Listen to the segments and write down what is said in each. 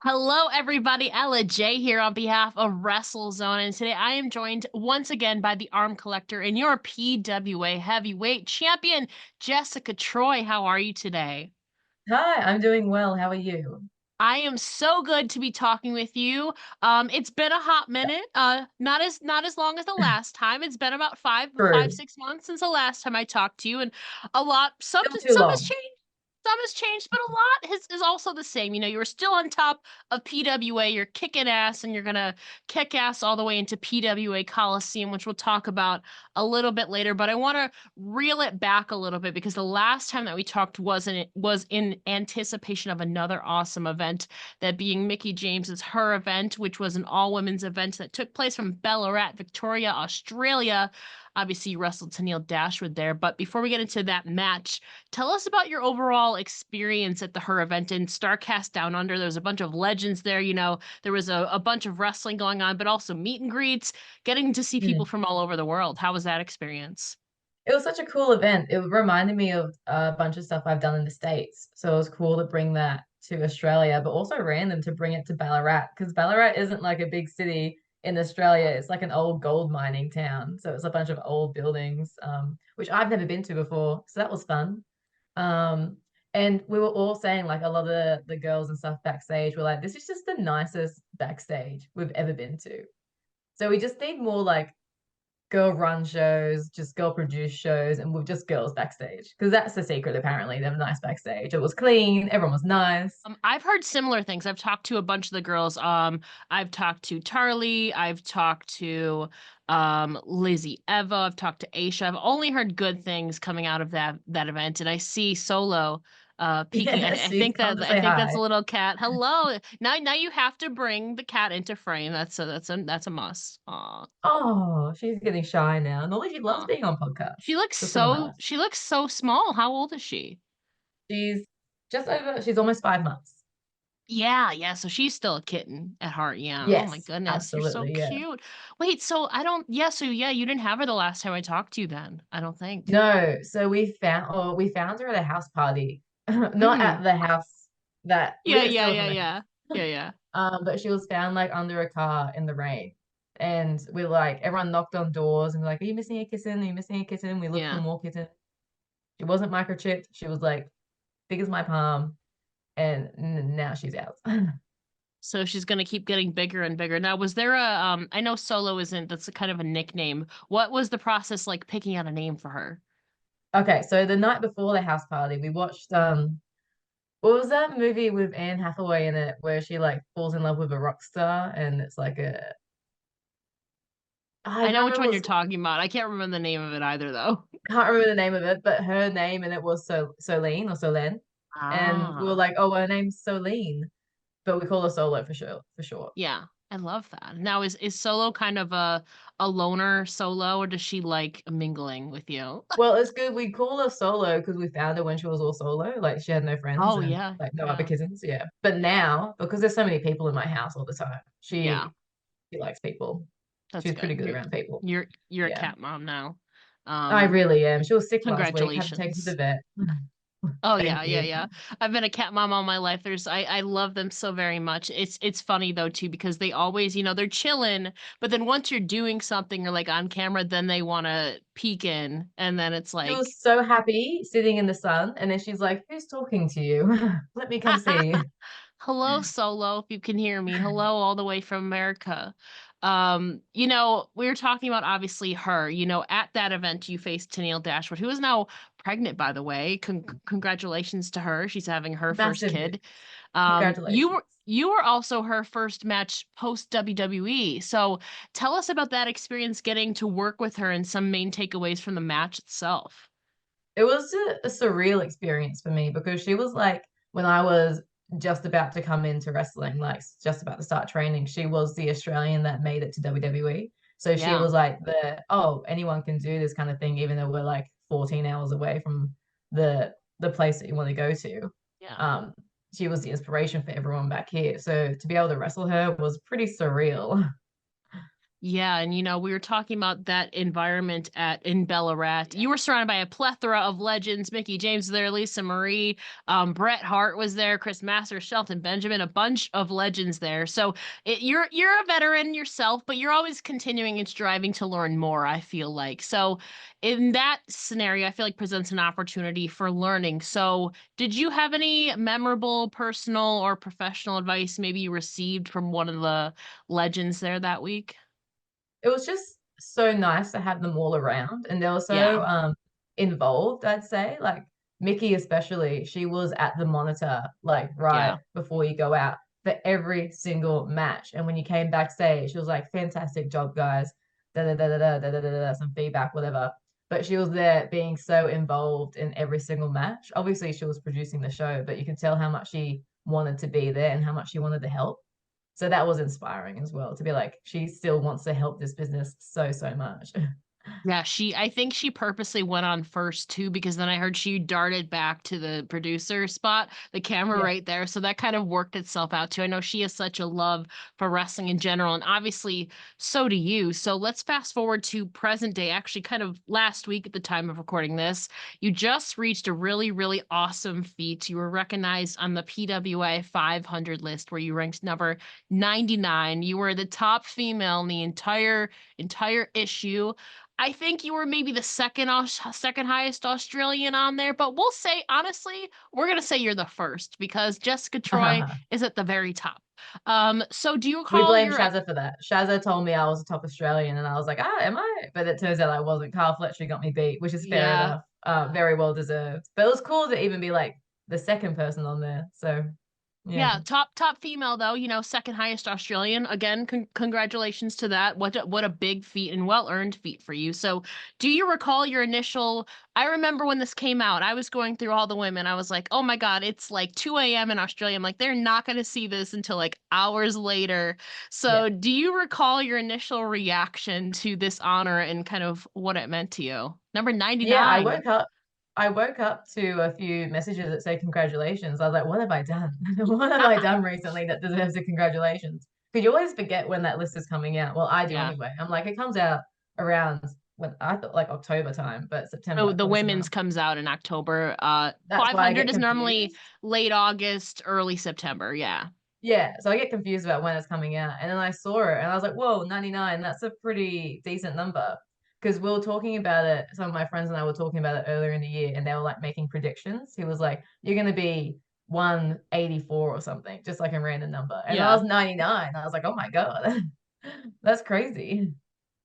Hello, everybody. Ella J here on behalf of WrestleZone, and today I am joined once again by the Arm Collector and your PWA Heavyweight Champion, Jessica Troy. How are you today? Hi, I'm doing well. How are you? I am so good to be talking with you. It's been a hot minute. Not as long as the last time. It's been about five, True. 6 months since the last time I talked to you, and a lot. Some Still too some has long. changed. Some has changed, but a lot is also the same. You were still on top of PWA. You're kicking ass, and you're gonna kick ass all the way into PWA Colosseum, which we'll talk about a little bit later. But I want to reel it back a little bit because the last time that we talked was in anticipation of another awesome event, that being Mickie James's HER event, which was an all women's event that took place from Ballarat, Victoria, Australia. Obviously, you wrestled Tenille Dashwood there. But before we get into that match, tell us about your overall experience at the HER event in Starcast Down Under. There was a bunch of legends there. There was a bunch of wrestling going on, but also meet and greets, getting to see people Hmm. from all over the world. How was that experience? It was such a cool event. It reminded me of a bunch of stuff I've done in the States. So it was cool to bring that to Australia, but also random to bring it to Ballarat because Ballarat isn't like a big city in Australia. It's like an old gold mining town. So it's a bunch of old buildings, which I've never been to before. So that was fun. Um, and we were all saying like a lot of the girls and stuff backstage were like, this is just the nicest backstage we've ever been to. So we just need more like girl run shows, just girl produced shows, and with just girls backstage. Because that's the secret, apparently. They have a nice backstage. It was clean, everyone was nice. I've heard similar things. I've talked to a bunch of the girls. I've talked to Charli. I've talked to Lizzie Eva. I've talked to Aisha. I've only heard good things coming out of that event, and I see Solo peeking. Yeah, I she's think come that to I say think that's a hi. little cat. Hello. Now you have to bring the cat into frame. That's a must. Aw. Oh, she's getting shy now. Normally she loves Aw. being on podcasts. Just in the house. She looks so small. How old is she? She's she's almost 5 months. Yeah, yeah. So she's still a kitten at heart. Yeah. Oh my Yes, goodness. You're so absolutely. Yeah. cute. Wait, so I don't, yeah. So yeah, you didn't have her the last time I talked to you then. I don't think. No, so we found her at a house party. Not Mm. at the house that Yeah, it yeah, still yeah, wasn't the yeah. house. Yeah, yeah. But she was found like under a car in the rain. And we like everyone knocked on doors and we're like, are you missing a kitten? Are you missing a kitten? We looked for Yeah. more kittens. She wasn't microchipped. She was like big as my palm. And now she's out. So she's gonna keep getting bigger and bigger. Now, was there a I know Solo isn't, that's a kind of a nickname. What was the process like picking out a name for her? Okay, so the night before the house party, we watched what was that movie with Anne Hathaway in it where she like falls in love with a rock star and it's like a I I know can't which remember one what you're talking about. I can't remember the name of it either though. can't remember the name of it, but her name and it was Solene or Solène. And we were Ah. like, oh, her name's Solene, but we call her Solo for sure, for short. Yeah, I love that. Now, is Solo kind of a loner solo, or does she like mingling with you? Well, it's good. We call her Solo because we found her when she was all solo. Like she had no friends Oh and yeah, like no other yeah, kittens. Yeah. But now, because there's so many people in my house all the time, yeah. she likes people. That's She's pretty good. good around people. You're a Yeah. cat mom now. I Um, really am. She was sick last week. Had to take her to the Congratulations. vet. Oh yeah, Thank yeah, you. yeah. I've been a cat mom all my life. I love them so very much. It's funny though too because they always, they're chilling, but then once you're doing something or like on camera, then they want to peek in, and then it's She like, was so happy sitting in the sun, and then she's like, "Who's talking to you? Let me come see." hello, Solo, if you can hear me. Hello, all the way from America. We were talking about obviously her. At that event, you faced Tenille Dashwood, who is now pregnant, by the way. Congratulations to her. She's having her first Massive news. kid. You Congratulations. were you were also her first match post WWE. So tell us about that experience getting to work with her and some main takeaways from the match itself. It was a surreal experience for me because she was like when I was just about to come into wrestling, like just about to start training, she was the Australian that made it to WWE. So she Yeah, was like anyone can do this kind of thing, even though we're like 14 hours away from the place that you want to go to. yeah. Um, she was the inspiration for everyone back here. So to be able to wrestle her was pretty surreal. Yeah, and we were talking about that environment in Ballarat. You were surrounded by a plethora of legends. Mickie James was there, Lisa Marie, Bret Hart was there, Chris Masters, Shelton Benjamin, a bunch of legends there. So you're a veteran yourself, but you're always continuing and striving to learn more, I feel like. So in that scenario, I feel like presents an opportunity for learning. So did you have any memorable personal or professional advice maybe you received from one of the legends there that week? It was just so nice to have them all around, and they were Yeah. so involved, I'd say. Like Mickey especially, she was at the monitor like right Yeah. before you go out for every single match. And when you came backstage, she was like, fantastic job, guys. Da da da da da da da da da, some feedback, whatever. But she was there being so involved in every single match. Obviously, she was producing the show, but you could tell how much she wanted to be there and how much she wanted to help. So that was inspiring as well to be like, she still wants to help this business so, so much. Yeah, I think she purposely went on first too, because then I heard she darted back to the producer spot, the camera Yeah. right there. So that kind of worked itself out too. I know she has such a love for wrestling in general, and obviously so do you. So let's fast forward to present day, actually, kind of last week at the time of recording this. You just reached a really, really awesome feat. You were recognized on the PWA 500 list, where you ranked number 99. You were the top female in the entire issue. I think you were maybe the second highest Australian on there, but we'll say honestly, we're gonna say you're the first because Jessica Troy is at the very top. So do you We recall blame your Shazza for that. Shazza told me I was a top Australian, and I was like, ah, am I? But it turns out I wasn't. Carl Fletcher got me beat, which is fair yeah. enough. Very well deserved. But it was cool to even be like the second person on there. So yeah. Yeah, top female though, second highest Australian. Again, congratulations to that. What a big feat and well earned feat for you. So, do you recall your initial? I remember when this came out, I was going through all the women. I was like, oh my god, it's like 2 a.m. in Australia. I'm like, they're not going to see this until like hours later. Yeah. So, do you recall your initial reaction to this honor and kind of what it meant to you? Number Yeah, 99. I woke up to a few messages that say congratulations. I was like, what have I done? What have I done recently that deserves a congratulations? Because you always forget when that list is coming out. Well, I do Yeah. anyway. I'm like, it comes out around when I thought like October time, but So September, the close women's enough. comes out in October. That's why I 500 get is normally confused. late August, early September. Yeah. Yeah, so I get confused about when it's coming out. And then I saw it and I was like, whoa, 99, that's a pretty decent number. Because we were talking about it, some of my friends and I were talking about it earlier in the year, and they were like making predictions. He was like, you're going to be 184 or something, just like a random number. And I Yeah. was 99. I was like, oh my God, that's crazy.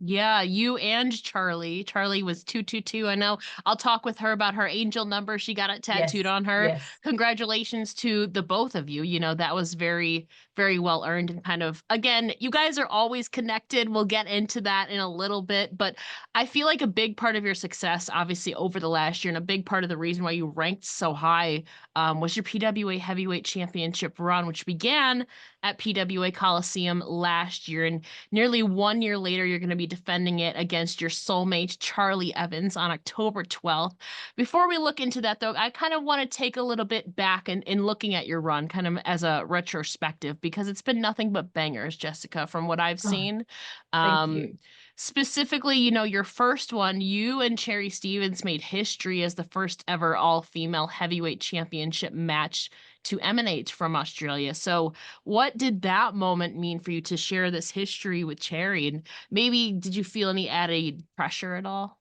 Yeah, you and Charli. Charli was 222. I know. I'll talk with her about her angel number. She got it tattooed Yes, on her. yes. Congratulations to the both of you. That was very, very well earned and kind of, again, you guys are always connected. We'll get into that in a little bit, but I feel like a big part of your success, obviously, over the last year, and a big part of the reason why you ranked so high was your PWA Heavyweight Championship run, which began at PWA Colosseum last year. And nearly 1 year later, you're going to be defending it against your soulmate, Charli Evans, on October 12th. Before we look into that, though, I kind of want to take a little bit back in looking at your run, kind of as a retrospective, because it's been nothing but bangers, Jessica, from what I've Oh, seen. thank Um, you. Specifically, your first one, you and Cherry Stevens made history as the first ever all-female heavyweight championship match to emanate from Australia. So, what did that moment mean for you to share this history with Cherry? And maybe did you feel any added pressure at all?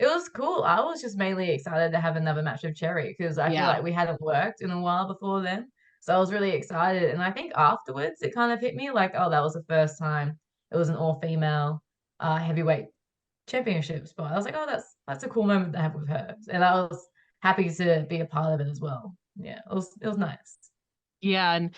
It was cool. I was just mainly excited to have another match of Cherry because I feel Yeah. like we hadn't worked in a while before then. So I was really excited. And I think afterwards it kind of hit me like, oh, that was the first time it was an all-female heavyweight championship spot. I was like, oh, that's a cool moment to have with her. And I was happy to be a part of it as well. Yeah, it was nice. Yeah, and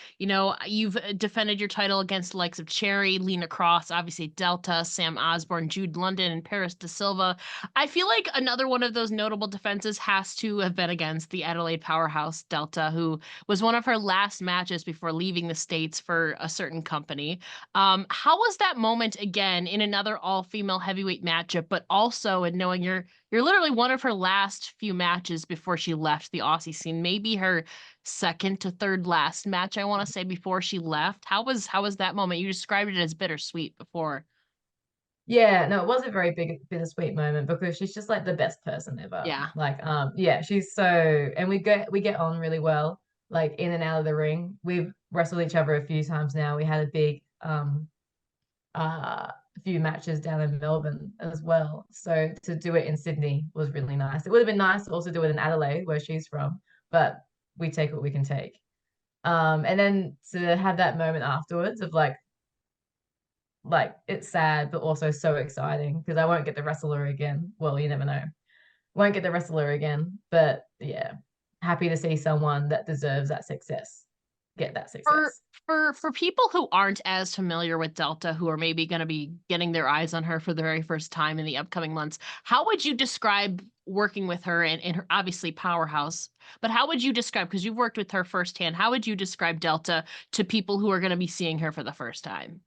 you've defended your title against the likes of Cherry, Lena Cross, obviously Delta, Sam Osborne, Jude London, and Paris De Silva. I feel like another one of those notable defenses has to have been against the Adelaide powerhouse Delta, who was one of her last matches before leaving the States for a certain company. How was that moment again in another all-female heavyweight matchup, but also in knowing you're literally one of her last few matches before she left the Aussie scene, maybe her second to third last match, I want to say, before she left. How was that moment? You described it as bittersweet before. Yeah, no, it was a very big bittersweet moment because she's just like the best person ever. Yeah. Like, yeah, she's so, and we get on really well, like in and out of the ring. We've wrestled each other a few times now. We had a big few matches down in Melbourne as well. So to do it in Sydney was really nice. It would have been nice to also do it in Adelaide, where she's from, but we take what we can take. And then to have that moment afterwards of like it's sad but also so exciting because I won't get the wrestler again. Well, you never know. Won't get the wrestler again, but yeah, happy to see someone that deserves that success get that For success. for people who aren't as familiar with Delta, who are maybe going to be getting their eyes on her for the very first time in the upcoming months, how would you describe working with her in her obviously powerhouse? But how would you describe, because you've worked with her firsthand, how would you describe Delta to people who are going to be seeing her for the first time?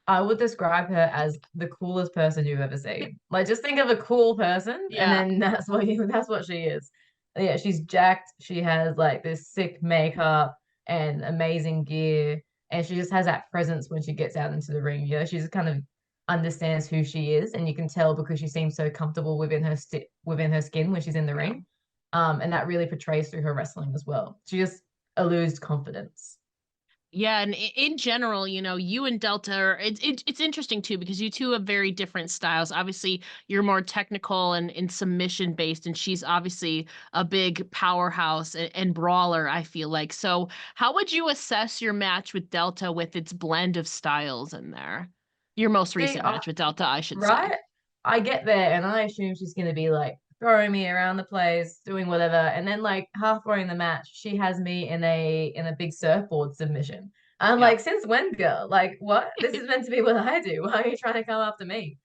I would describe her as the coolest person you've ever seen. Like just think of a cool person and Yeah. then that's what she is. Yeah, she's jacked. She has like this sick makeup and amazing gear. And she just has that presence when she gets out into the ring. You know, she just kind of understands who she is, and you can tell because she seems so comfortable within her skin when she's in the Yeah. ring. And that really portrays through her wrestling as well. She just eludes confidence. Yeah, and in general, you and Delta are it's interesting too because you two have very different styles. Obviously, you're more technical and submission based, and she's obviously a big powerhouse and brawler, I feel like. So, how would you assess your match with Delta with its blend of styles in there? Your most See, recent match with Delta, I should say. right? I get there and I assume she's going to be like throwing me around the place, doing whatever. And then like halfway in the match, she has me in a big surfboard submission. I'm Yeah. like, since when, girl? Like, what? This is meant to be what I do. Why are you trying to come after me?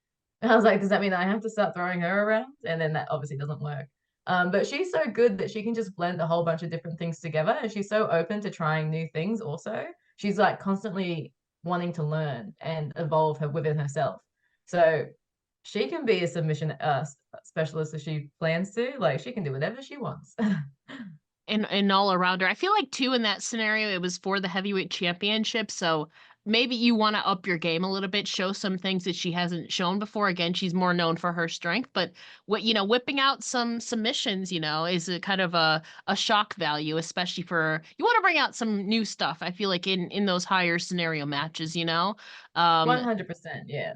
And I was like, does that mean I have to start throwing her around? And then that obviously doesn't work. But she's so good that she can just blend a whole bunch of different things together, and she's so open to trying new things. Also, she's like constantly wanting to learn and evolve her within herself. So she can be a submission specialist if she plans to. Like she can do whatever she wants. And all around her. I feel like too in that scenario it was for the heavyweight championship, so maybe you want to up your game a little bit, show some things that she hasn't shown before. Again, she's more known for her strength, but whipping out some submissions, is a kind of a shock value, especially for you want to bring out some new stuff. I feel like in those higher scenario matches. Um 100%. Yeah,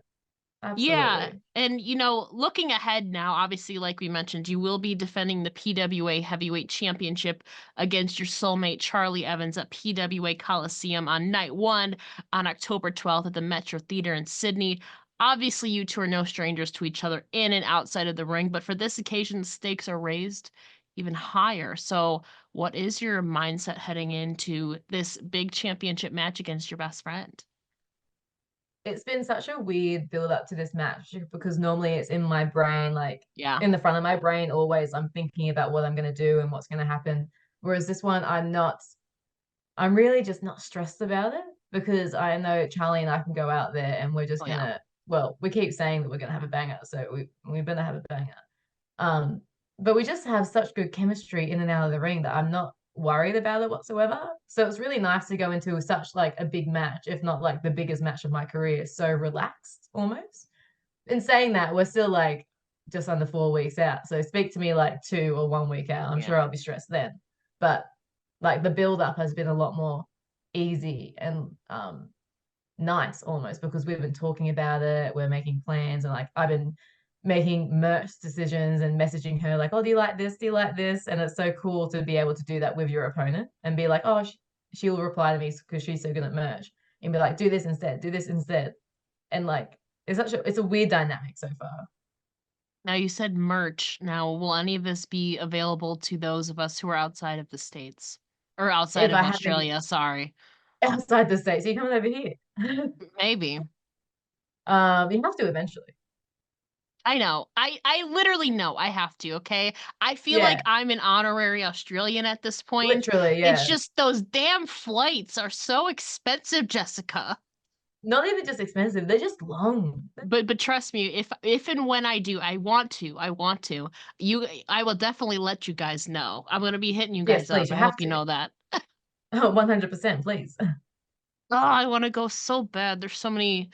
yeah, absolutely. and looking ahead now, obviously, like we mentioned, you will be defending the PWA Heavyweight Championship against your soulmate Charli Evans at PWA Colosseum on night one on October 12th at the Metro Theater in Sydney. Obviously, you two are no strangers to each other in and outside of the ring, but for this occasion, the stakes are raised even higher. So, what is your mindset heading into this big championship match against your best friend? It's been such a weird build up to this match because normally it's in my brain, like Yeah, in the front of my brain, always I'm thinking about what I'm going to do and what's going to happen. Whereas this one, I'm really just not stressed about it because I know Charlie and I can go out there and we're just oh yeah. gonna, well, we keep saying that we're gonna have a banger, so we better have a banger. Um, but we just have such good chemistry in and out of the ring that I'm not worried about it whatsoever. So it's really nice to go into such like a big match, if not like the biggest match of my career, so relaxed almost. In saying that, we're still like just under 4 weeks out. So speak to me like 2 or 1 week out. I'm Yeah. sure I'll be stressed then. But like the build up has been a lot more easy and nice almost because we've been talking about it. We're making plans and like I've been making merch decisions and messaging her like, oh, do you like this? Do you like this? And it's so cool to be able to do that with your opponent and be like, oh, she'll reply to me because she's so good at merch and be like, do this instead, do this instead. And like, it's a weird dynamic so far. Now you said merch. Now, will any of this be available to those of us who are outside of the States? Or outside If of I have any Australia, sorry. outside the States, you coming over here. Maybe. You have to eventually. I know. I literally know I have to, okay? I feel like Yeah, I'm an honorary Australian at this point. literally, It's yeah. just those damn flights are so expensive, Jessica. Not even just expensive, they're just long. But trust me, if and when I do, I want to. I will definitely let you guys know. I'm gonna be hitting you Yes, guys up. please, you I have hope you to. know that. Oh, 100%, please. Oh, I want to go so bad. There's so many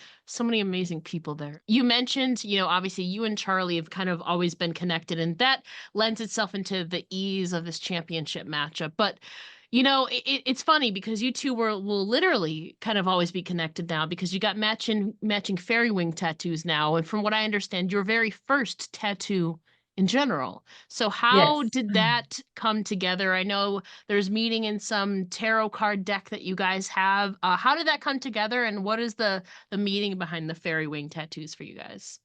amazing people there. You mentioned, obviously you and Charlie have kind of always been connected, and that lends itself into the ease of this championship matchup. But, it's funny because you two will literally kind of always be connected now because you got matching fairy wing tattoos now. And from what I understand, your very first tattoo in general. So how Yes. did that come together? I know there's meeting in some tarot card deck that you guys have. How did that come together, and what is the meaning behind the fairy wing tattoos for you guys?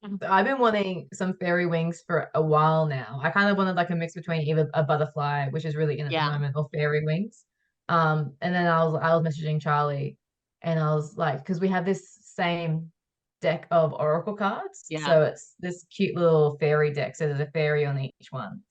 So I've been wanting some fairy wings for a while now. I kind of wanted like a mix between either a butterfly, which is really in at the Yeah, moment, or fairy wings. And then I was messaging Charlie, and I was like, because we have this same deck of oracle cards, yeah, so it's this cute little fairy deck. So there's a fairy on each one.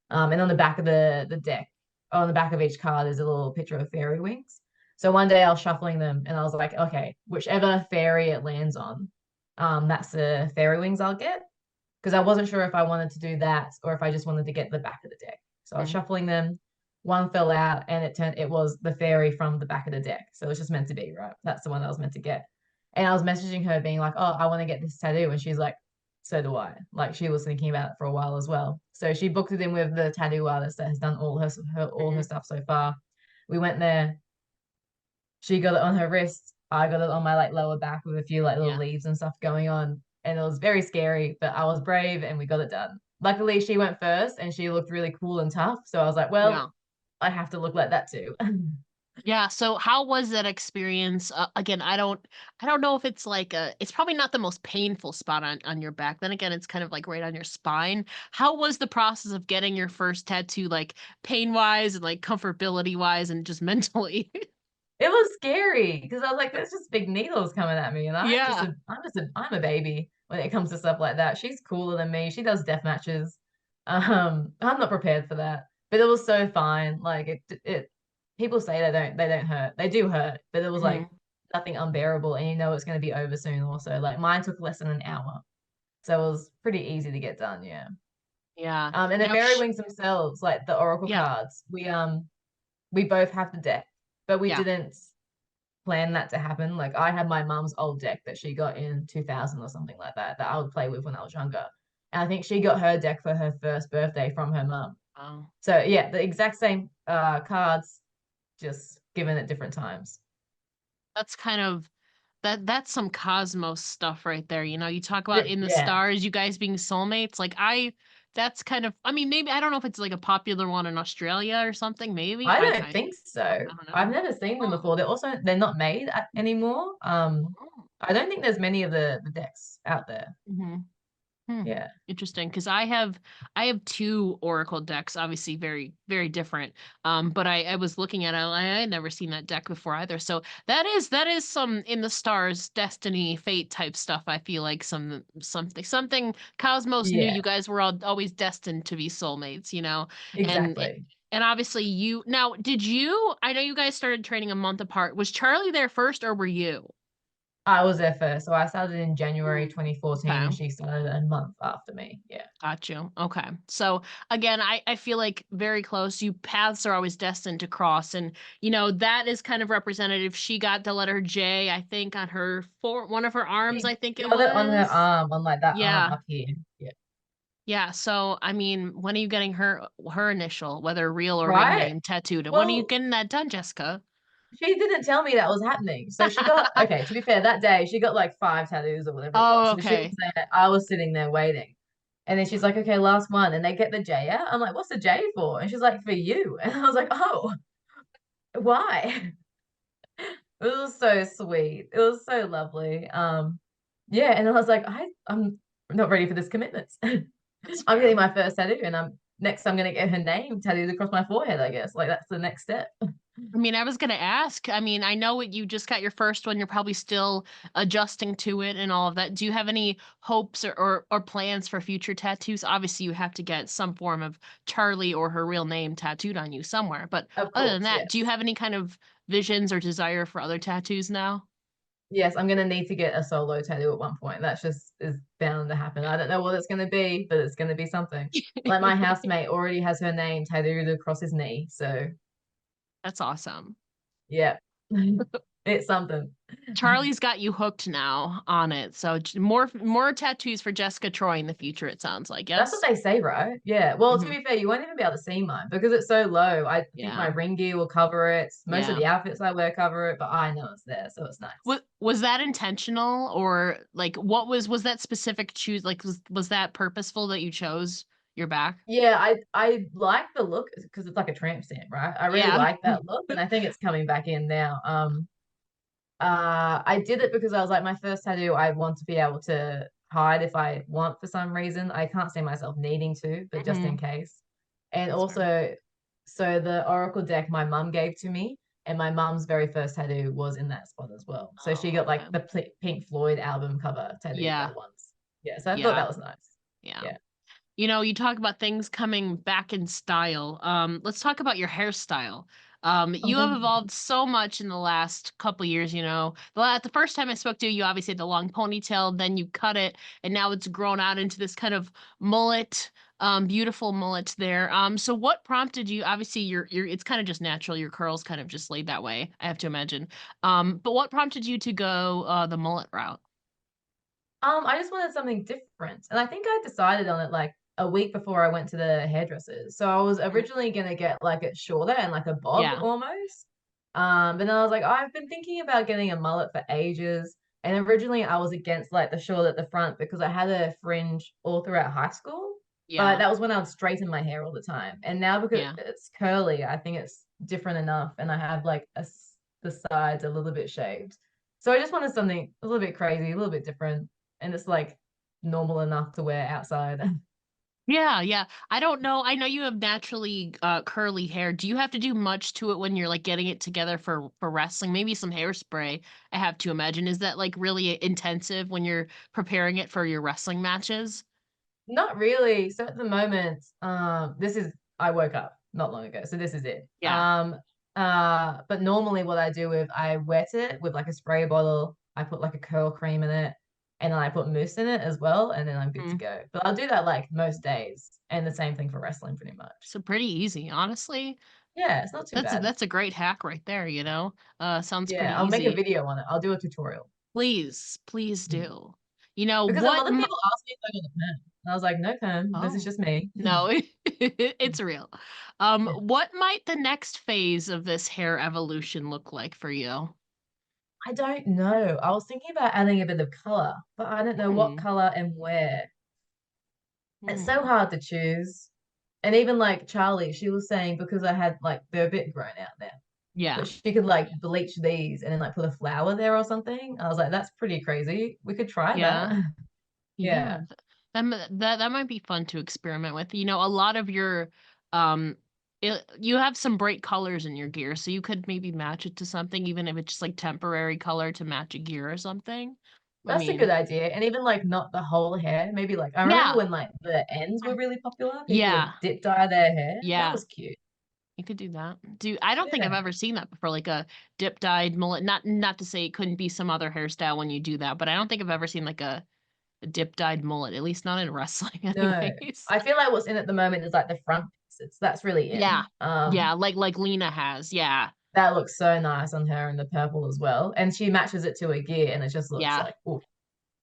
And on the back of the deck, on the back of each card, is a little picture of fairy wings. So one day I was shuffling them, and I was like, okay, whichever fairy it lands on, that's the fairy wings I'll get. Because I wasn't sure if I wanted to do that or if I just wanted to get the back of the deck. So I was mm, shuffling them. One fell out, and it was the fairy from the back of the deck. So it was just meant to be, right? That's the one I was meant to get. And I was messaging her being like, "Oh, I want to get this tattoo," and she's like, "So do I." Like she was thinking about it for a while as well. So she booked it in with the tattoo artist that has done all her mm, stuff so far. We went there. She got it on her wrist. I got it on my like lower back with a few like little yeah, leaves and stuff going on. And it was very scary, but I was brave and we got it done. Luckily, she went first and she looked really cool and tough. So I was like, well, yeah. I have to look like that too. Yeah, so how was that experience? Again, I don't know if it's like it's probably not the most painful spot on your back. Then again, it's kind of like right on your spine. How was the process of getting your first tattoo, like pain wise and like comfortability wise and just mentally? It was scary because I was like, there's just big needles coming at me. And Yeah. I'm a baby when it comes to stuff like that. She's cooler than me. She does death matches. I'm not prepared for that. But it was so fine. Like people say they don't hurt. They do hurt, but it was like Hmm. nothing unbearable. And you know it's gonna be over soon also. Like mine took less than an hour. So it was pretty easy to get done, yeah. Yeah. And the Now, fairy wings themselves, like the oracle yeah, cards, we both have the deck, but we yeah. didn't plan that to happen. Like I had my mum's old deck that she got in 2000 or something like that I would play with when I was younger. And I think she got her deck for her first birthday from her mum. Oh. So yeah, the exact same cards, just given at different times. That's kind of that's some cosmos stuff right there. You talk about in the Yeah, stars, you guys being soulmates. Like that's kind of, I mean, maybe I don't know if it's like a popular one in Australia or something, maybe. I I don't I, think so. I don't I've know. never seen them Oh. before. They're not made anymore. Oh. I don't think there's many of the decks out there. Hmm. Hmm. Yeah. Interesting, because I have two Oracle decks, obviously very very different. But I was looking at it, I had never seen that deck before either. So that is some in the stars, destiny, fate type stuff. I feel like something Cosmos knew Yeah, you guys were all always destined to be soulmates. And exactly. and obviously you now did you? I know you guys started training a month apart. Was Charlie there first, or were you? I was there first. So I started in January Mm. 2014 Okay. and she started a month after me. Yeah. Got you. Okay. So again, I feel like very close. You paths are always destined to cross. And that is kind of representative. She got the letter J, I think, on her one of her arms, She I think it got it on her was. arm, on like that arm Yeah. up here. Yeah. Yeah. So I mean, when are you getting her initial, whether real or ring Right? name, tattooed? And when are you Well, getting that done, Jessica? she didn't tell me that was happening. So she got, okay, to be fair, that day she got like five tattoos or whatever it was. Oh, So she was okay. there, I was sitting there waiting. And then she's like, okay, last one. And they get the J out. I'm like, what's the J for? And she's like, for you. And I was like, oh, why? It was so sweet. It was so lovely. Yeah, and I was like, I'm not ready for this commitment. That's I'm getting fair. my first tattoo, and I'm gonna get her name tattooed across my forehead, I guess. Like that's the next step. I mean, I was gonna ask. I mean, I know you just got your first one. You're probably still adjusting to it and all of that. Do you have any hopes or plans for future tattoos? Obviously, you have to get some form of Charlie or her real name tattooed on you somewhere. But Of other than course, that, do you yes. have any kind of visions or desire for other tattoos now? Yes, I'm gonna need to get a solo tattoo at one point. That's just is bound to happen. I don't know what it's gonna be, but it's gonna be something. Like my housemate already has her name tattooed across his knee, so That's awesome. yeah. It's something. Charlie's got you hooked now on it. So more tattoos for Jessica Troy in the future, it sounds like. That's what Yes? they say, right? Yeah. Well, to Hmm. be fair, you won't even be able to see mine because it's so low. I think my Yeah. ring gear will cover it. Most of Yeah. the outfits I wear cover it, but I know it's there, so it's nice. Was that intentional, or like what was that specific choose, like was that purposeful that you chose your back? Yeah, I like the look because it's like a tramp stamp, right? I really Yeah. like that look, and I think it's coming back in now. I did it because I was like, my first tattoo, I want to be able to hide if I want for some reason. I can't see myself needing to, but just in Hmm. case. And That's fair. also, so the Oracle deck my mum gave to me, and my mum's very first tattoo was in that spot as well. So she Oh, got like okay. the Pink Floyd album cover tattooed Yeah. like once. Yeah, so I thought Yeah. that was nice. Yeah. Yeah. You know, you talk about things coming back in style. Let's talk about your hairstyle. Oh, You have thank you. evolved so much in the last couple years, you know. The first time I spoke to you, you obviously had the long ponytail, then you cut it, and now it's grown out into this kind of mullet, beautiful mullet there. So what prompted you? Obviously, you're it's kind of just natural. Your curls kind of just laid that way, I have to imagine. But what prompted you to go the mullet route? I just wanted something different. And I think I decided on it like a week before I went to the hairdressers. So I was Mm. originally gonna get like it shorter and like a bob Yeah. almost. But then I was like, oh, I've been thinking about getting a mullet for ages. And originally I was against like the short at the front because I had a fringe all throughout high school. But Yeah. that was when I would straighten my hair all the time. And now because Yeah. it's curly, I think it's different enough. And I have like the sides a little bit shaved. So I just wanted something a little bit crazy, a little bit different, and it's like normal enough to wear outside. Yeah, yeah. I don't know. I know you have naturally curly hair. Do you have to do much to it when you're like getting it together for wrestling? Maybe some hairspray, I have to imagine. Is that like really intensive when you're preparing it for your wrestling matches? Not really. So at the moment, this is I woke up not long ago, so this is it. Yeah. But normally what I do is I wet it with like a spray bottle. I put like a curl cream in it, and then I put mousse in it as well, and then I'm good to Mm. go. But I'll do that like most days, and the same thing for wrestling, pretty much. So pretty easy, honestly. Yeah, it's not too bad. That's a great hack right there, you know? Sounds pretty Yeah, I'll make a easy. video on it. I'll do a tutorial. Please Mm. do. You know Because a what? lot of people ask me if I got a perm. And I was like, no perm. This is Oh, just me. no, it's real. Yeah. What might the next phase of this hair evolution look like for you? I don't know. I was thinking about adding a bit of color, but I don't know what Hmm. color and where. It's so Hmm. hard to choose. And even like Charlie, she was saying because I had like they're a bit grown out now, Yeah. but she could like bleach these and then like put a flower there or something. I was like, that's pretty crazy. We could try that. Yeah. Yeah. Yeah. That might be fun to experiment with. You know, a lot of your um you have some bright colors in your gear, so you could maybe match it to something, even if it's just like temporary color to match a gear or something. I That's a good mean, idea. And even like not the whole hair, maybe like I remember yeah. when like the ends were really popular. People would Yeah. dip dye their hair. That Yeah. was cute. You could do that. I don't think I've Yeah. ever seen that before, like a dip dyed mullet. Not to say it couldn't be some other hairstyle when you do that, but I don't think I've ever seen like a dip dyed mullet, at least not in wrestling No. anyways. I feel like what's in at the moment is like the front pieces. That's really Yeah. in. Yeah, like Lena has. Yeah. That looks so nice on her in the purple as well. And she matches it to her gear and it just looks Yeah. like, oh,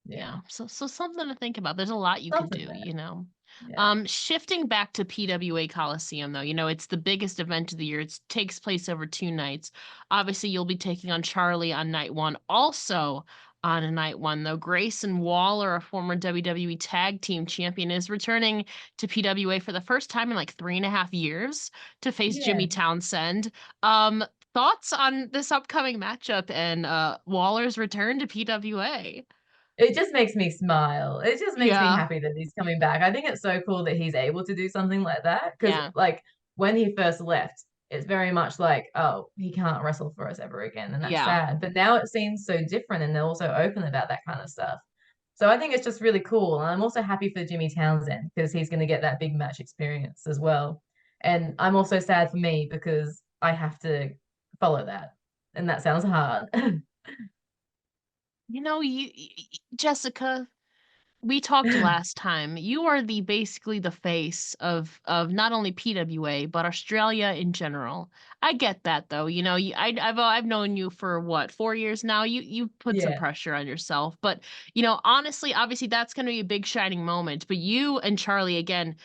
yeah. Yeah. So something to think about. There's a lot you could Something do, there. you know. Yeah. Shifting back to PWA Colosseum though, you know, it's the biggest event of the year. It takes place over 2 nights. Obviously, you'll be taking on Charlie on night one. Also on a night one, though, Grayson Waller, a former WWE Tag Team Champion, is returning to PWA for the first time in like 3.5 years to face Yeah. Jimmy Townsend. Um, Thoughts on this upcoming matchup and Waller's return to PWA? It just makes me smile. It just makes me Yeah. happy that he's coming back. I think it's so cool that he's able to do something like that. Because, Yeah. like, when he first left, it's very much like, oh, he can't wrestle for us ever again. And that's Yeah. sad. But now it seems so different and they're also open about that kind of stuff. So I think it's just really cool. And I'm also happy for Jimmy Townsend because he's going to get that big match experience as well. And I'm also sad for me because I have to follow that. And that sounds hard. You know, Jessica, we talked last time. You are basically the face of not only PWA but Australia in general. I get that though. You know, I've known you for what, 4 years now. You put some Yeah, pressure on yourself, but you know, honestly, obviously that's going to be a big shining moment. But you and Charli again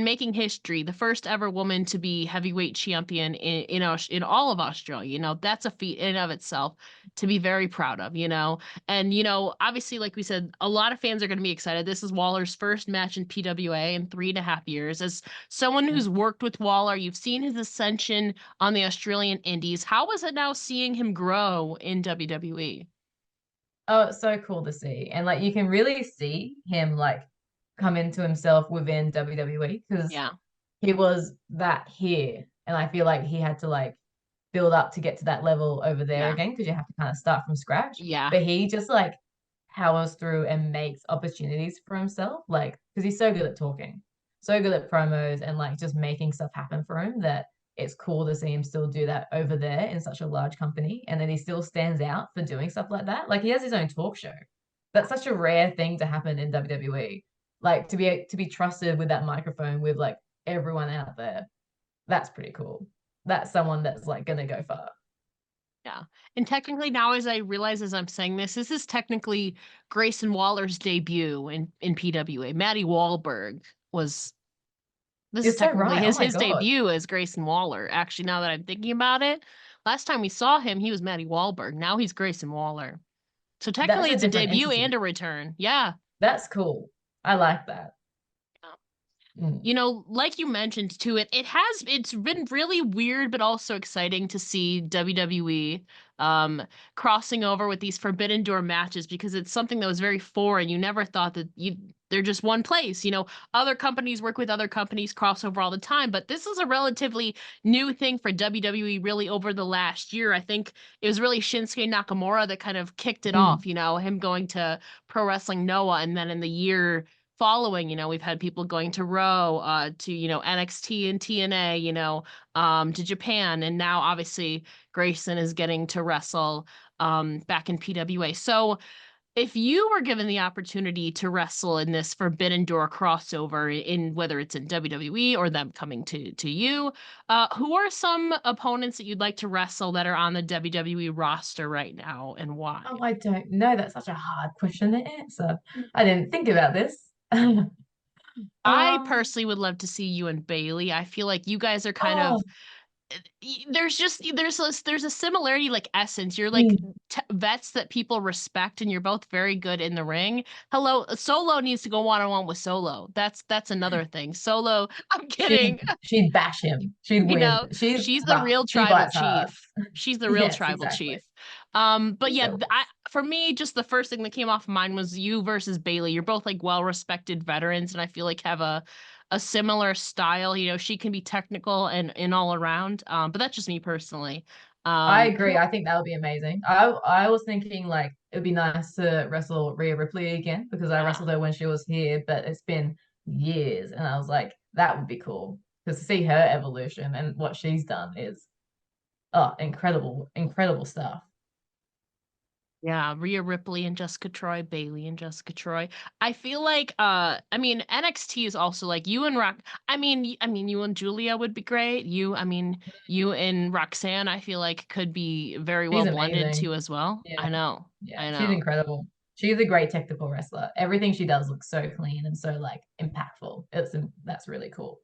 making history, the first ever woman to be heavyweight champion in all of Australia. You know, that's a feat in and of itself to be very proud of. You know, and, you know, obviously, like we said, a lot of fans are going to be excited. This is Waller's first match in PWA in 3.5 years. As someone yeah. who's worked with Waller, you've seen his ascension on the Australian Indies. How was it now seeing him grow in WWE? Oh, it's so cool to see. And like you can really see him like come into himself within WWE because Yeah. he was that here. And I feel like he had to like build up to get to that level over there Yeah. again because you have to kind of start from scratch. Yeah. But he just like powers through and makes opportunities for himself, like because he's so good at talking, so good at promos and like just making stuff happen for him that it's cool to see him still do that over there in such a large company and then he still stands out for doing stuff like that. Like he has his own talk show. That's such a rare thing to happen in WWE. Like to be trusted with that microphone with like everyone out there. That's pretty cool. That's someone that's like gonna go far. Yeah. And technically now as I realize as I'm saying this is technically Grayson Waller's debut in PWA. Maddie Wahlberg was this You're is so technically right. Oh my his God. debut as Grayson Waller. Actually, now that I'm thinking about it, last time we saw him, he was Maddie Wahlberg. Now he's Grayson Waller. So That's technically, a it's a different debut and entity. a return. Yeah. That's cool. I like that. Mm. You know, like you mentioned too, it's been really weird but also exciting to see WWE um crossing over with these Forbidden Door matches because it's something that was very foreign. You never thought that they're just one place. You know, other companies work with other companies, crossover all the time, but this is a relatively new thing for WWE really over the last year. I think it was really Shinsuke Nakamura that kind of kicked it off, Mm. you know, him going to Pro Wrestling Noah, and then in the year following, you know, we've had people going to Raw, to, you know, NXT and TNA, you know, to Japan, and now obviously Grayson is getting to wrestle back in PWA. So if you were given the opportunity to wrestle in this Forbidden Door crossover in whether it's in WWE or them coming to you, who are some opponents that you'd like to wrestle that are on the WWE roster right now and why? Oh, I don't know. That's such a hard question to answer. I didn't think about this. I Um, personally would love to see you and Bailey. I feel like you guys are kind oh, of there's just there's a similarity like essence. You're like mm, vets that people respect, and you're both very good in the ring. Hello, Solo needs to go one on one with Solo. That's another thing. Solo, I'm she'd kidding. she'd bash him. She'd You win. know, She's she's the rough. real She tribal bites hard. chief. She's the real Yes, tribal exactly. chief. But She yeah, so I is. for me, just the first thing that came off mine was you versus Bailey. You're both like well-respected veterans, and I feel like have a similar style. You know, she can be technical and all around. But that's just me personally. I Who agree. I think that would be amazing. I was thinking like it'd be nice to wrestle Rhea Ripley again because I yeah. wrestled her when she was here, but it's been years, and I was like, that would be cool because to see her evolution and what she's done is incredible, incredible stuff. Yeah, Rhea Ripley and Jessica Troy, Bailey and Jessica Troy. I feel like I mean NXT is also like you and Rock I mean you and Julia would be great. You and Roxanne I feel like could be very She's well blended amazing. too as well. Yeah, I know. yeah, I she's know. incredible. She's a great technical wrestler. Everything she does looks so clean and so like impactful. That's really cool.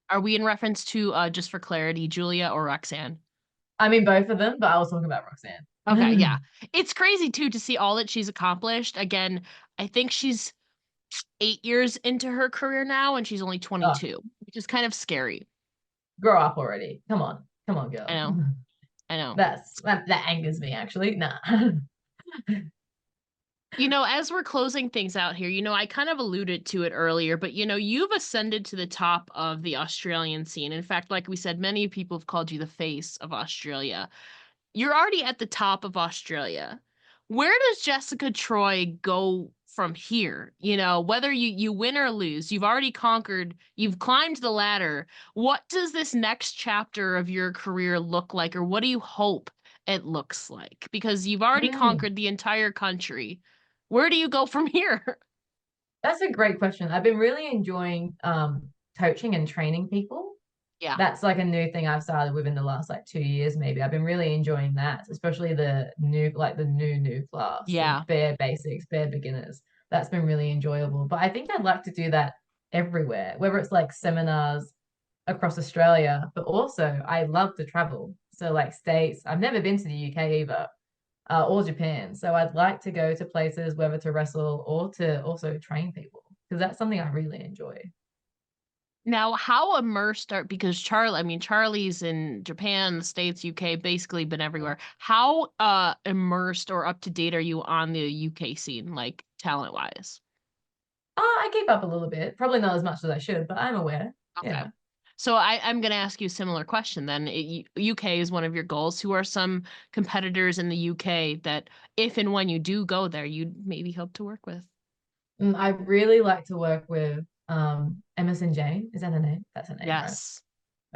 Are we in reference to just for clarity, Julia or Roxanne? I mean both of them, but I was talking about Okay, yeah. Roxanne. It's crazy too to see all that she's accomplished. Again, I think she's 8 years into her career now and she's only Oh, 22, which is kind of scary. grow up already. Come on, I girl. know. I know. That angers me actually. Nah. You know, as we're closing things out here, you know, I kind of alluded to it earlier, but you know, you've ascended to the top of the Australian scene. In fact, like we said, many people have called you the face of Australia. You're already at the top of Australia. Where does Jessica Troy go from here? You know, whether you win or lose, you've already conquered, you've climbed the ladder. What does this next chapter of your career look like, or what do you hope it looks like? Because you've already Mm. conquered the entire country. Where do you go from here? That's a great question. I've been really enjoying coaching and training people. Yeah. That's like a new thing I've started within the last like 2 years, maybe. I've been really enjoying that, especially the new class, the Yeah. bare basics, bare beginners. That's been really enjoyable. But I think I'd like to do that everywhere, whether it's like seminars across Australia, but also I love to travel. So like States, I've never been to the UK either, or Japan. So I'd like to go to places, whether to wrestle or to also train people, because that's something I really enjoy. Now, how immersed are because Charlie's in Japan, the States, UK, basically been everywhere. How immersed or up to date are you on the UK scene, like talent wise? I keep up a little bit, probably not as much as I should, but I'm aware. Okay. Yeah. So I'm going to ask you a similar question then. UK is one of your goals. Who are some competitors in the UK that, if and when you do go there, you'd maybe hope to work with? I really like to work with Emerson Jane. Is that her name? That's her name, right? Yes.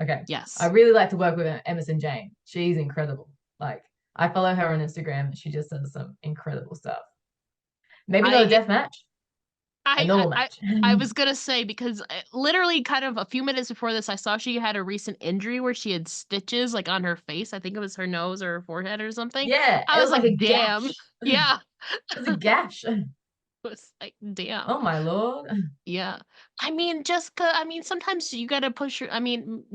Okay. I Yes. really like to work with Emerson Jane. She's incredible. Like I follow her on Instagram. She just does some incredible stuff. Maybe not a I death match, a I normal I I match. I was gonna say because literally kind of a few minutes before this, I saw she had a recent injury where she had stitches like on her face. I think it was her nose or her forehead or something. Yeah, I it was was like like, a damn. gash. Yeah. It was a gash. I was like, damn. Oh my Lord. Yeah. Jessica, sometimes you gotta push your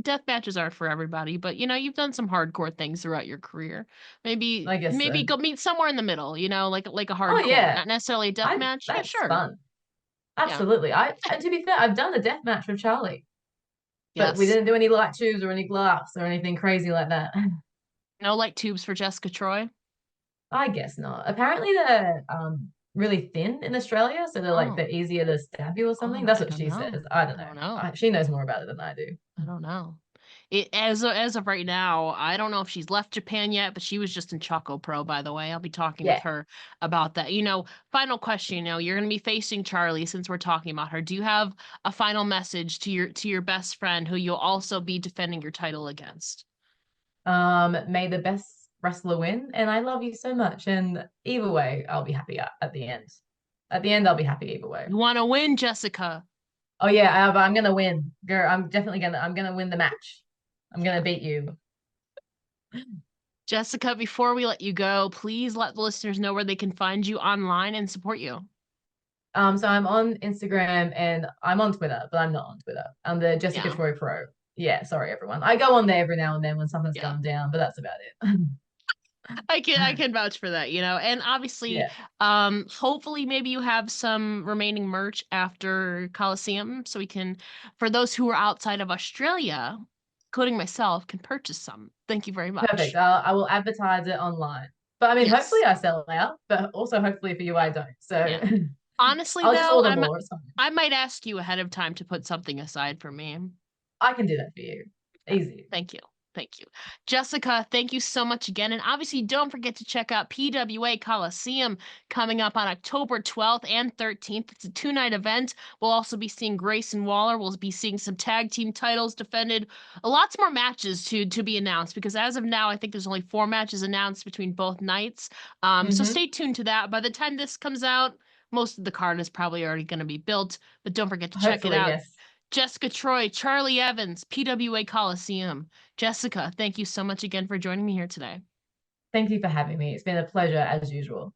death matches aren't for everybody, but you've done some hardcore things throughout your career. Maybe I guess maybe so. go meet somewhere in the middle, like a Oh hardcore, yeah. not necessarily a death I match. Yeah, That's sure. fun. Yeah. Absolutely. I And to be fair, I've done a death match with Charlie, but we Yes. didn't do any light tubes or any glass or anything crazy like that. No light tubes for Jessica Troy. I guess not. Apparently they're really thin in Australia, so they're Oh, easier to stab you or something. oh, That's I what don't she know. says. I don't I know. don't know. She knows more about it than I do. I don't know. As of right now, I don't know if she's left Japan yet, but she was just in Choco Pro, by the way. I'll be talking with Yeah. her about that. Final question, you're gonna be facing Charlie since we're talking about her. Do you have a final message to your best friend who you'll also be defending your title against? May the best wrestler win, and I love you so much. And either way, I'll be happy at the end. At the end, I'll be happy either way. You wanna win, Jessica. Oh yeah, I'm gonna win, girl. I'm gonna win the match. I'm gonna beat you. Jessica, before we let you go, please let the listeners know where they can find you online and support you. So I'm on Instagram and I'm on Twitter, but I'm not on Twitter. I'm the Jessica Yeah. Troy Pro. Yeah, sorry everyone. I go on there every now and then when something's Yeah. going down, but that's about it. I can vouch for that, and obviously, Yeah. hopefully maybe you have some remaining merch after Colosseum, so we can, for those who are outside of Australia, including myself, can purchase some. Thank you very Perfect. much. I will advertise it online. But I mean, hopefully Yes. I sell out, but also hopefully for you I don't. So Yeah. Honestly, I'll just though, order more. It's fine. I might ask you ahead of time to put something aside for me. I can do that for you. Yeah. Easy. Thank you. Thank you. Jessica, thank you so much again. And obviously, don't forget to check out PWA Colosseum coming up on October 12th and 13th. It's a 2-night event. We'll also be seeing Grayson Waller. We'll be seeing some tag team titles defended. Lots more matches to be announced because as of now, I think there's only 4 matches announced between both nights. So Mm-hmm. stay tuned to that. By the time this comes out, most of the card is probably already going to be built, but don't forget to check it Hopefully, out. yes. Jessica Troy, Charli Evans, PWA Colosseum. Jessica, thank you so much again for joining me here today. Thank you for having me. It's been a pleasure as usual.